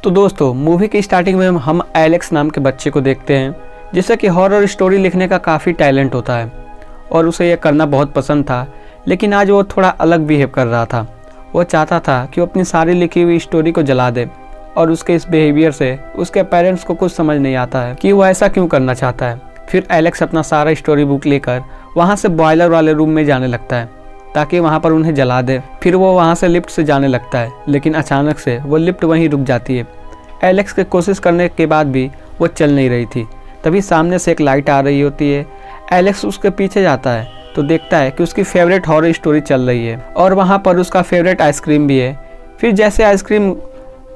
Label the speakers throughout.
Speaker 1: तो दोस्तों मूवी की स्टार्टिंग में हम एलेक्स नाम के बच्चे को देखते हैं जिसे कि हॉरर स्टोरी लिखने का काफ़ी टैलेंट होता है और उसे यह करना बहुत पसंद था। लेकिन आज वो थोड़ा अलग बिहेव कर रहा था। वो चाहता था कि वो अपनी सारी लिखी हुई स्टोरी को जला दे और उसके इस बिहेवियर से उसके पेरेंट्स को कुछ समझ नहीं आता है कि वो ऐसा क्यों करना चाहता है। फिर एलेक्स अपना सारा स्टोरी बुक लेकर वहाँ से बॉयलर वाले रूम में जाने लगता है ताकि वहाँ पर उन्हें जला दे। फिर वो वहाँ से लिफ्ट से जाने लगता है, लेकिन अचानक से वो लिफ्ट वहीं रुक जाती है। एलेक्स के कोशिश करने के बाद भी वो चल नहीं रही थी। तभी सामने से एक लाइट आ रही होती है। एलेक्स उसके पीछे जाता है तो देखता है कि उसकी फेवरेट हॉरर स्टोरी चल रही है और वहाँ पर उसका फेवरेट आइसक्रीम भी है। फिर जैसे आइसक्रीम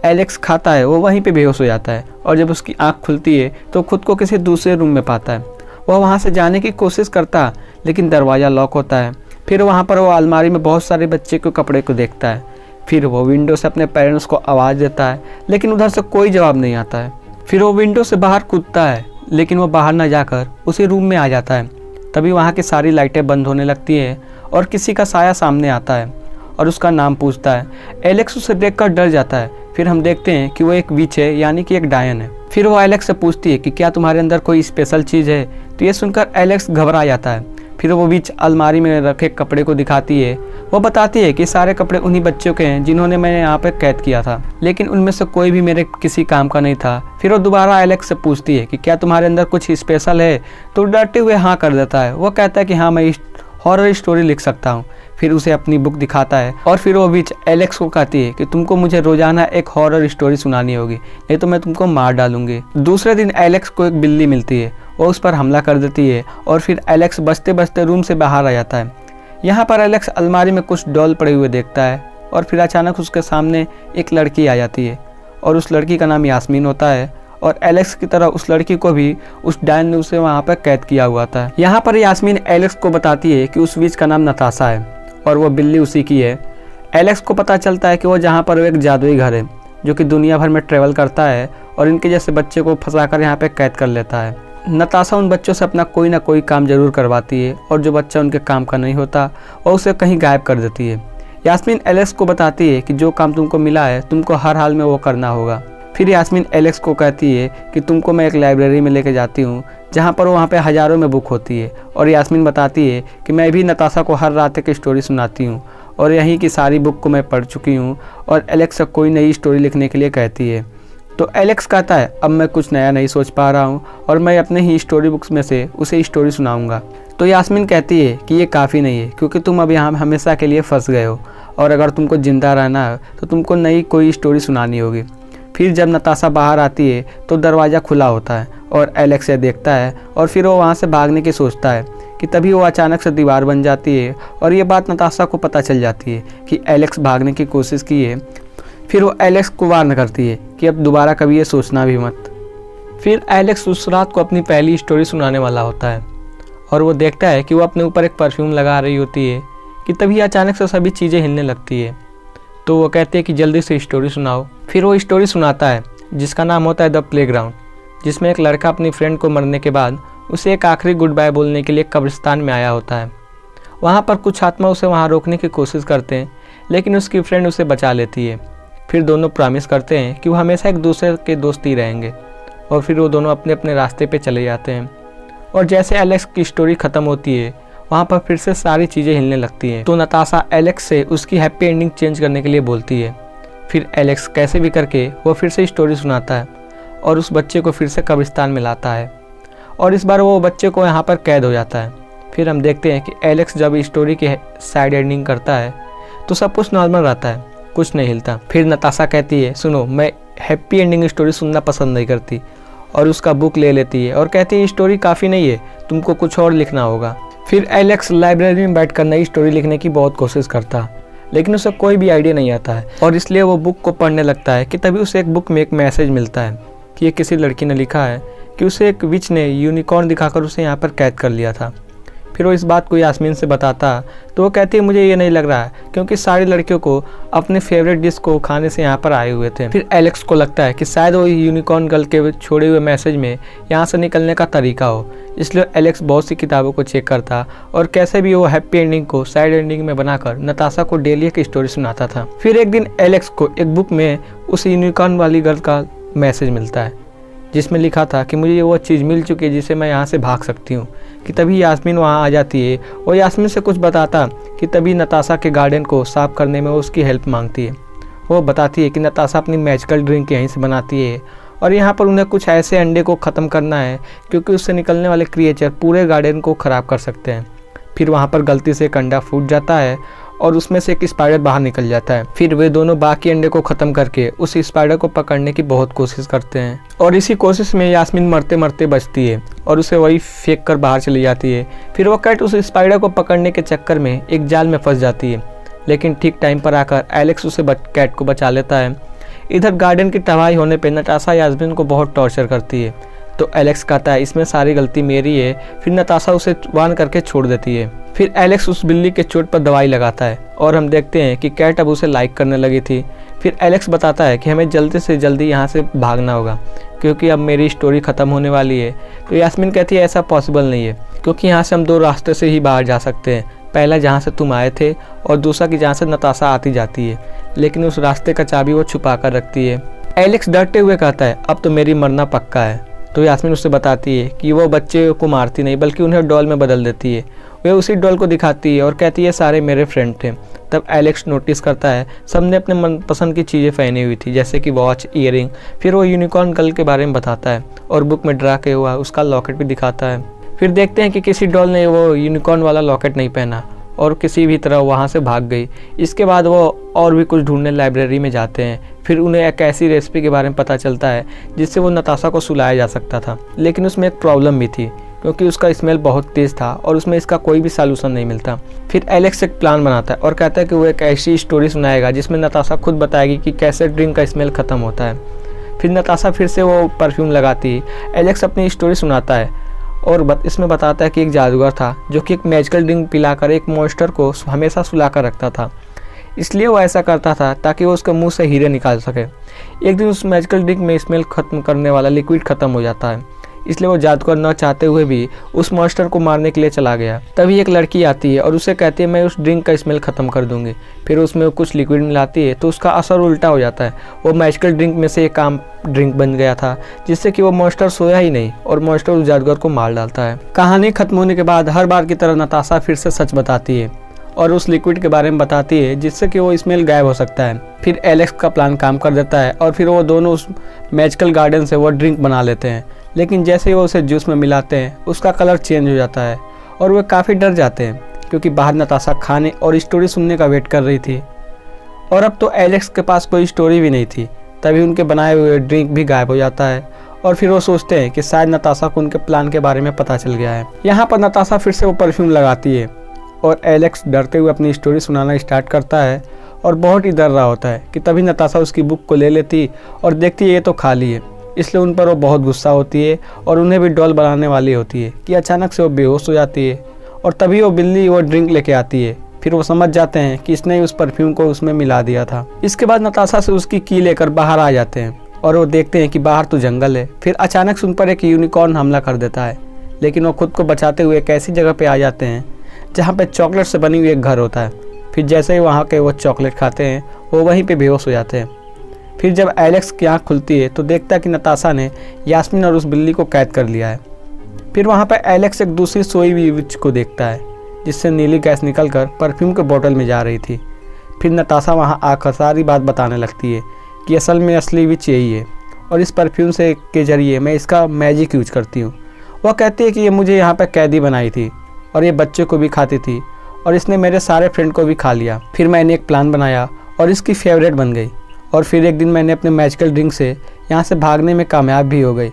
Speaker 1: एलेक्स खाता है वो वहीं पे बेहोश हो जाता है और जब उसकी आँख खुलती है तो खुद को किसी दूसरे रूम में पाता है। वह वहाँ से जाने की कोशिश करता लेकिन दरवाज़ा लॉक होता है। फिर वहाँ पर वो अलमारी में बहुत सारे बच्चे के कपड़े को देखता है। फिर वो विंडो से अपने पेरेंट्स को आवाज़ देता है लेकिन उधर से कोई जवाब नहीं आता है। फिर वो विंडो से बाहर कूदता है लेकिन वो बाहर ना जाकर उसी रूम में आ जाता है। तभी वहाँ की सारी लाइटें बंद होने लगती है और किसी का साया सामने आता है और उसका नाम पूछता है। एलेक्स उसे देखकर डर जाता है। फिर हम देखते हैं कि वो एक विच है, यानी कि एक डायन है। फिर वो एलेक्स से पूछती है कि क्या तुम्हारे अंदर कोई स्पेशल चीज़ है। तो ये सुनकर एलेक्स घबरा जाता है। फिर वो विच अलमारी में रखे कपड़े को दिखाती है। वो बताती है कि सारे कपड़े उन्हीं बच्चों के हैं जिन्होंने मैंने यहाँ पे कैद किया था, लेकिन उनमें से कोई भी मेरे किसी काम का नहीं था। फिर वो दोबारा एलेक्स से पूछती है कि क्या तुम्हारे अंदर कुछ स्पेशल है। तो डरते हुए हाँ कर देता है। वो कहता है कि हाँ, मैं हॉरर स्टोरी लिख सकता हूँ। फिर उसे अपनी बुक दिखाता है और फिर वो विच एलेक्स को कहती है कि तुमको मुझे रोजाना एक हॉरर स्टोरी सुनानी होगी, नहीं तो मैं तुमको मार डालूंगी। दूसरे दिन एलेक्स को एक बिल्ली मिलती है। वो उस पर हमला कर देती है और फिर एलेक्स बचते बचते रूम से बाहर आ जाता है। यहाँ पर एलेक्स अलमारी में कुछ डॉल पड़े हुए देखता है और फिर अचानक उसके सामने एक लड़की आ जाती है और उस लड़की का नाम यास्मीन होता है और एलेक्स की तरह उस लड़की को भी उस डायन ने उसे वहाँ पर कैद किया हुआ था। यहाँ पर यास्मीन एलेक्स को बताती है कि उस विच का नाम नताशा है और वो बिल्ली उसी की है। एलेक्स को पता चलता है कि वो जहाँ पर वो एक जादुई घर है जो कि दुनिया भर में ट्रेवल करता है और इनके जैसे बच्चे को फंसाकर यहाँ पे कैद कर लेता है। नताशा उन बच्चों से अपना कोई ना कोई काम जरूर करवाती है और जो बच्चा उनके काम का नहीं होता वो उसे कहीं गायब कर देती है। यास्मीन एलेक्स को बताती है कि जो काम तुमको मिला है तुमको हर हाल में वो करना होगा। फिर यास्मीन एलेक्स को कहती है कि तुमको मैं एक लाइब्रेरी में लेके जाती हूँ जहाँ पर वहाँ पे हज़ारों में बुक होती है और यास्मीन बताती है कि मैं भी नताशा को हर रात एक स्टोरी सुनाती हूँ और यहीं की सारी बुक को मैं पढ़ चुकी हूँ और एलेक्स से कोई नई स्टोरी लिखने के लिए कहती है। तो एलेक्स कहता है अब मैं कुछ नया नहीं सोच पा रहा हूँ और मैं अपने ही स्टोरी बुक्स में से उसे स्टोरी सुनाऊँगा। तो यास्मीन कहती है कि ये काफ़ी नहीं है क्योंकि तुम अब यहाँ हमेशा के लिए फंस गए हो और अगर तुमको ज़िंदा रहना है तो तुमको नई कोई स्टोरी सुनानी होगी। फिर जब नताशा बाहर आती है तो दरवाज़ा खुला होता है और एलेक्स ये देखता है और फिर वो वहाँ से भागने की सोचता है कि तभी वो अचानक से दीवार बन जाती है और ये बात नताशा को पता चल जाती है कि एलेक्स भागने की कोशिश की है। फिर वो एलेक्स को वार्न करती है कि अब दोबारा कभी ये सोचना भी मत। फिर एलेक्स उस रात को अपनी पहली स्टोरी सुनाने वाला होता है और वो देखता है कि वो अपने ऊपर एक परफ्यूम लगा रही होती है कि तभी अचानक से सभी चीज़ें हिलने लगती है। तो वो कहते हैं कि जल्दी से स्टोरी सुनाओ। फिर वो स्टोरी सुनाता है जिसका नाम होता है द प्लेग्राउंड, जिसमें एक लड़का अपनी फ्रेंड को मरने के बाद उसे एक आखिरी गुड बाय बोलने के लिए कब्रिस्तान में आया होता है। वहाँ पर कुछ आत्मा उसे वहाँ रोकने की कोशिश करते हैं लेकिन उसकी फ्रेंड उसे बचा लेती है। फिर दोनों प्रॉमिस करते हैं कि वो हमेशा एक दूसरे के दोस्त ही रहेंगे और फिर वो दोनों अपने अपने रास्ते पे चले जाते हैं। और जैसे एलेक्स की स्टोरी ख़त्म होती है वहाँ पर फिर से सारी चीज़ें हिलने लगती हैं। तो नताशा एलेक्स से उसकी हैप्पी एंडिंग चेंज करने के लिए बोलती है। फिर एलेक्स कैसे भी करके वो फिर से स्टोरी सुनाता है और उस बच्चे को फिर से कब्रिस्तान में लाता है और इस बार वो बच्चे को यहाँ पर कैद हो जाता है। फिर हम देखते हैं कि एलेक्स जब स्टोरी की साइड एंडिंग करता है तो सब कुछ नॉर्मल रहता है, कुछ नहीं हिलता। फिर नताशा कहती है सुनो, मैं हैप्पी एंडिंग स्टोरी सुनना पसंद नहीं करती और उसका बुक ले लेती है और कहती है स्टोरी काफ़ी नहीं है, तुमको कुछ और लिखना होगा। फिर एलेक्स लाइब्रेरी में बैठकर नई स्टोरी लिखने की बहुत कोशिश करता लेकिन उसे कोई भी आइडिया नहीं आता है और इसलिए वो बुक को पढ़ने लगता है कि तभी उसे एक बुक में एक मैसेज मिलता है कि ये किसी लड़की ने लिखा है कि उसे एक विच ने यूनिकॉर्न दिखाकर उसे यहाँ पर कैद कर लिया था। फिर वो इस बात को यास्मीन से बताता तो वो कहती है मुझे ये नहीं लग रहा है, क्योंकि सारी लड़कियों को अपने फेवरेट डिश को खाने से यहाँ पर आए हुए थे। फिर एलेक्स को लगता है कि शायद वो यूनिकॉर्न गर्ल के छोड़े हुए मैसेज में यहाँ से निकलने का तरीका हो, इसलिए एलेक्स बहुत सी किताबों को चेक करता और कैसे भी वो हैप्पी एंडिंग को सैड एंडिंग में बनाकर नताशा को डेली एक स्टोरी सुनाता था। फिर एक दिन एलेक्स को एक बुक में उस यूनिकॉर्न वाली गर्ल का मैसेज मिलता है जिसमें लिखा था कि मुझे वो चीज़ मिल चुकी है जिससे मैं यहाँ से भाग सकती हूँ। कि तभी यास्मीन वहाँ आ जाती है और यास्मीन से कुछ बताता कि तभी नताशा के गार्डन को साफ करने में वो उसकी हेल्प मांगती है। वो बताती है कि नताशा अपनी मैजिकल ड्रिंक यहीं से बनाती है और यहाँ पर उन्हें कुछ ऐसे अंडे को ख़त्म करना है क्योंकि उससे निकलने वाले क्रिएचर पूरे गार्डन को ख़राब कर सकते हैं। फिर वहाँ पर गलती से एक अंडा फूट जाता है और उसमें से एक स्पाइडर बाहर निकल जाता है। फिर वे दोनों बाकी अंडे को ख़त्म करके उस स्पाइडर को पकड़ने की बहुत कोशिश करते हैं और इसी कोशिश में यास्मीन मरते मरते बचती है और उसे वही फेंक कर बाहर चली जाती है। फिर वो कैट उस स्पाइडर को पकड़ने के चक्कर में एक जाल में फंस जाती है, लेकिन ठीक टाइम पर आकर एलेक्स उसे कैट को बचा लेता है। इधर गार्डन की तबाही होने पर नताशा यास्मीन को बहुत टॉर्चर करती है तो एलेक्स कहता है इसमें सारी गलती मेरी है। फिर नताशा उसे वार्न करके छोड़ देती है। फिर एलेक्स उस बिल्ली के चोट पर दवाई लगाता है और हम देखते हैं कि कैट अब उसे लाइक करने लगी थी। फिर एलेक्स बताता है कि हमें जल्दी से जल्दी यहाँ से भागना होगा क्योंकि अब मेरी स्टोरी ख़त्म होने वाली है। तो यास्मीन कहती है ऐसा पॉसिबल नहीं है क्योंकि यहाँ से हम दो रास्ते से ही बाहर जा सकते हैं, पहला जहाँ से तुम आए थे और दूसरा कि जहाँ से नताशा आती जाती है, लेकिन उस रास्ते का चाबी वो छुपा कर रखती है। एलेक्स डरते हुए कहता है अब तो मेरी मरना पक्का है। तो यास्मीन उससे बताती है कि वो बच्चे को मारती नहीं बल्कि उन्हें डॉल में बदल देती है। वे उसी डॉल को दिखाती है और कहती है सारे मेरे फ्रेंड थे। तब एलेक्स नोटिस करता है सबने अपने मनपसंद की चीज़ें पहनी हुई थी जैसे कि वॉच, ईयरिंग। फिर वो यूनिकॉर्न गर्ल के बारे में बताता है और बुक में ड्रा किया हुआ उसका लॉकेट भी दिखाता है। फिर देखते हैं कि किसी डॉल ने वो यूनिकॉर्न वाला लॉकेट नहीं पहना और किसी भी तरह वहाँ से भाग गई। इसके बाद वो और भी कुछ ढूंढने लाइब्रेरी में जाते हैं। फिर उन्हें एक ऐसी रेसिपी के बारे में पता चलता है जिससे वो नताशा को सुलाया जा सकता था, लेकिन उसमें एक प्रॉब्लम भी थी क्योंकि उसका स्मेल बहुत तेज़ था और उसमें इसका कोई भी सॉल्यूशन नहीं मिलता। फिर एलेक्स एक प्लान बनाता है और कहता है कि वो एक ऐसी स्टोरी सुनाएगा जिसमें नताशा खुद बताएगी कि कैसे ड्रिंक का स्मेल ख़त्म होता है। फिर नताशा फिर से वो परफ्यूम लगाती है। एलेक्स अपनी स्टोरी सुनाता है और इसमें बताता है कि एक जादूगर था जो कि एक मैजिकल ड्रिंक पिलाकर एक मॉन्स्टर को हमेशा सुला कर रखता था, इसलिए वो ऐसा करता था ताकि वो उसके मुंह से हीरे निकाल सके। एक दिन उस मैजिकल ड्रिंक में स्मेल खत्म करने वाला लिक्विड खत्म हो जाता है, इसलिए वो जादूगर न चाहते हुए भी उस मॉन्स्टर को मारने के लिए चला गया। तभी एक लड़की आती है और उसे कहती है मैं उस ड्रिंक का स्मेल ख़त्म कर दूंगी। फिर उसमें कुछ लिक्विड मिलाती है तो उसका असर उल्टा हो जाता है। वो मैजिकल ड्रिंक में से एक आम ड्रिंक बन गया था जिससे कि वो मॉन्स्टर सोया ही नहीं और मॉन्स्टर उस जादूगर को मार डालता है। कहानी खत्म होने के बाद हर बार की तरह नताशा फिर से सच बताती है और उस लिक्विड के बारे में बताती है जिससे कि वो स्मेल गायब हो सकता है। फिर एलेक्स का प्लान काम कर देता है और फिर वो दोनों उस मैजिकल गार्डन से वो ड्रिंक बना लेते हैं, लेकिन जैसे ही वो उसे जूस में मिलाते हैं उसका कलर चेंज हो जाता है और वे काफ़ी डर जाते हैं क्योंकि बाहर नताशा खाने और स्टोरी सुनने का वेट कर रही थी और अब तो एलेक्स के पास कोई स्टोरी भी नहीं थी। तभी उनके बनाए हुए ड्रिंक भी गायब हो जाता है और फिर वो सोचते हैं कि शायद नताशा को उनके प्लान के बारे में पता चल गया है। यहाँ पर नताशा फिर से वो परफ्यूम लगाती है और एलेक्स डरते हुए अपनी स्टोरी सुनाना स्टार्ट करता है और बहुत ही डर रहा होता है कि तभी नताशा उसकी बुक को ले लेती और देखती है ये तो खाली है, इसलिए उन पर वो बहुत गुस्सा होती है और उन्हें भी डॉल बनाने वाली होती है कि अचानक से वो बेहोश हो जाती है और तभी वो बिल्ली वो ड्रिंक लेके आती है। फिर वो समझ जाते हैं कि इसने उस परफ्यूम को उसमें मिला दिया था। इसके बाद नताशा से उसकी की लेकर बाहर आ जाते हैं और वो देखते हैं कि बाहर तो जंगल है। फिर अचानक से उन पर एक यूनिकॉर्न हमला कर देता है, लेकिन वो खुद को बचाते हुए एक ऐसी जगह पे आ जाते हैं जहाँ पे चॉकलेट से बनी हुई एक घर होता है। फिर जैसे ही वहाँ के वो चॉकलेट खाते हैं वो वहीं पे बेहोश हो जाते हैं। फिर जब एलेक्स की आँख खुलती है तो देखता है कि नताशा ने यास्मीन और उस बिल्ली को कैद कर लिया है। फिर वहाँ पर एलेक्स एक दूसरी सोई हुई विच को देखता है जिससे नीली गैस निकलकर परफ्यूम के बोतल में जा रही थी। फिर नताशा वहाँ आकर सारी बात बताने लगती है कि असल में असली विच यही है और इस परफ्यूम से के ज़रिए मैं इसका मैजिक यूज करती हूँ। वह कहती है कि ये मुझे यहाँ पर कैदी बनाई थी और ये बच्चे को भी खाती थी और इसने मेरे सारे फ्रेंड को भी खा लिया। फिर मैंने एक प्लान बनाया और इसकी फेवरेट बन गई और फिर एक दिन मैंने अपने मैजिकल ड्रिंक से यहाँ से भागने में कामयाब भी हो गई,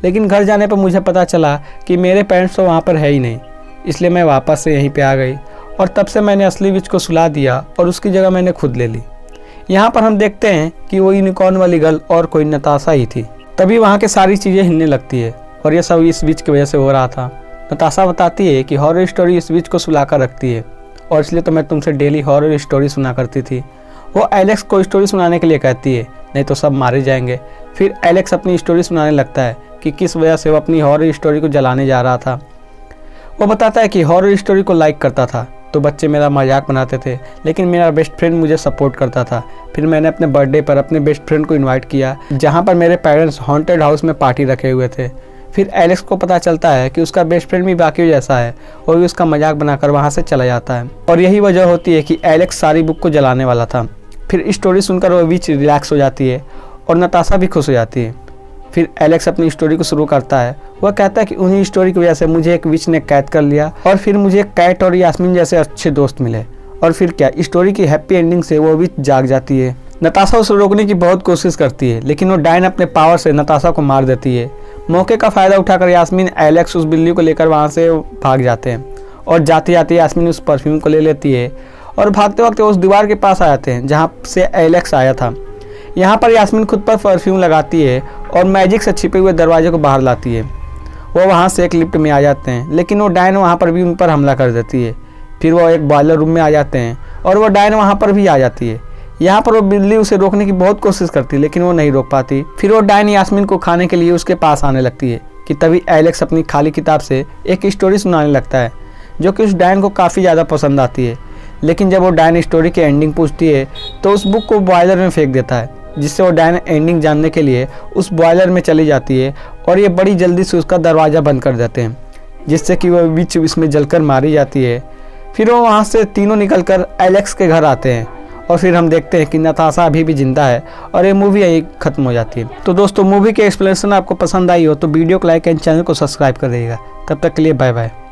Speaker 1: लेकिन घर जाने पर मुझे पता चला कि मेरे पेरेंट्स तो वहाँ पर है ही नहीं, इसलिए मैं वापस से यहीं पे आ गई और तब से मैंने असली विच को सुला दिया और उसकी जगह मैंने खुद ले ली। यहाँ पर हम देखते हैं कि वो यूनिकॉर्न वाली गर्ल और कोई नताशा ही थी। तभी वहाँ के सारी चीज़ें हिलने लगती है और ये सब इस विच की वजह से हो रहा था। नताशा बताती है कि हॉरर स्टोरी इस विच को सुलाकर रखती है और इसलिए तो मैं तुमसे डेली हॉरर स्टोरी सुना करती थी। वो एलेक्स को स्टोरी सुनाने के लिए कहती है, नहीं तो सब मारे जाएंगे। फिर एलेक्स अपनी स्टोरी सुनाने लगता है कि किस वजह से वो अपनी हॉरर स्टोरी को जलाने जा रहा था। वो बताता है कि हॉरर स्टोरी को लाइक करता था तो बच्चे मेरा मजाक बनाते थे, लेकिन मेरा बेस्ट फ्रेंड मुझे सपोर्ट करता था। फिर मैंने अपने बर्थडे पर अपने बेस्ट फ्रेंड को इनवाइट किया, जहाँ पर मेरे पेरेंट्स हॉन्टेड हाउस में पार्टी रखे हुए थे। फिर एलेक्स को पता चलता है कि उसका बेस्ट फ्रेंड भी बाकी जैसा है और भी उसका मजाक बनाकर वहाँ से चला जाता है, और यही वजह होती है कि एलेक्स सारी बुक को जलाने वाला था। फिर स्टोरी सुनकर वो विच रिलैक्स हो जाती है और नताशा भी खुश हो जाती है। फिर एलेक्स अपनी स्टोरी को शुरू करता है। वह कहता है कि उन्हीं स्टोरी की वजह से मुझे एक विच ने कैद कर लिया और फिर मुझे कैट और यास्मीन जैसे अच्छे दोस्त मिले, और फिर क्या स्टोरी की हैप्पी एंडिंग से वो विच जाग जाती है। नताशा उसे रोकने की बहुत कोशिश करती है, लेकिन वो डायन अपने पावर से नताशा को मार देती है। मौके का फ़ायदा उठाकर यास्मीन एलेक्स उस बिल्ली को लेकर वहाँ से भाग जाते हैं, और जाते जाते यास्मीन उस परफ्यूम को ले लेती है और भागते वक्त उस दीवार के पास आ जाते हैं जहाँ से एलेक्स आया था। यहाँ पर यास्मीन खुद पर परफ्यूम लगाती है और मैजिक से छिपे हुए दरवाजे को बाहर लाती है। वो वहाँ से एक लिफ्ट में आ जाते हैं, लेकिन वो डायन वहाँ पर भी उन पर हमला कर देती है। फिर वो एक बॉयलर रूम में आ जाते हैं और वो डायन वहाँ पर भी आ जाती है। यहाँ पर वो बिल्ली उसे रोकने की बहुत कोशिश करती है, लेकिन वो नहीं रोक पाती। फिर वो डायन यास्मीन को खाने के लिए उसके पास आने लगती है कि तभी एलेक्स अपनी खाली किताब से एक स्टोरी सुनाने लगता है, जो कि उस डायन को काफ़ी ज़्यादा पसंद आती है। लेकिन जब वो डायन स्टोरी की एंडिंग पूछती है तो उस बुक को बॉयलर में फेंक देता है, जिससे वो डायन एंडिंग जानने के लिए उस बॉयलर में चली जाती है और ये बड़ी जल्दी से उसका दरवाज़ा बंद कर देते हैं, जिससे कि वह विच इसमें जलकर मारी जाती है। फिर वो वहाँ से तीनों निकलकर एलेक्स के घर आते हैं और फिर हम देखते हैं कि नताशा अभी भी जिंदा है और ये मूवी यही खत्म हो जाती है। तो दोस्तों, मूवी के एक्सप्लेनेशन आपको पसंद आई हो तो वीडियो को लाइक एंड चैनल को सब्सक्राइब कर दीजिएगा। तब तक के लिए बाय बाय।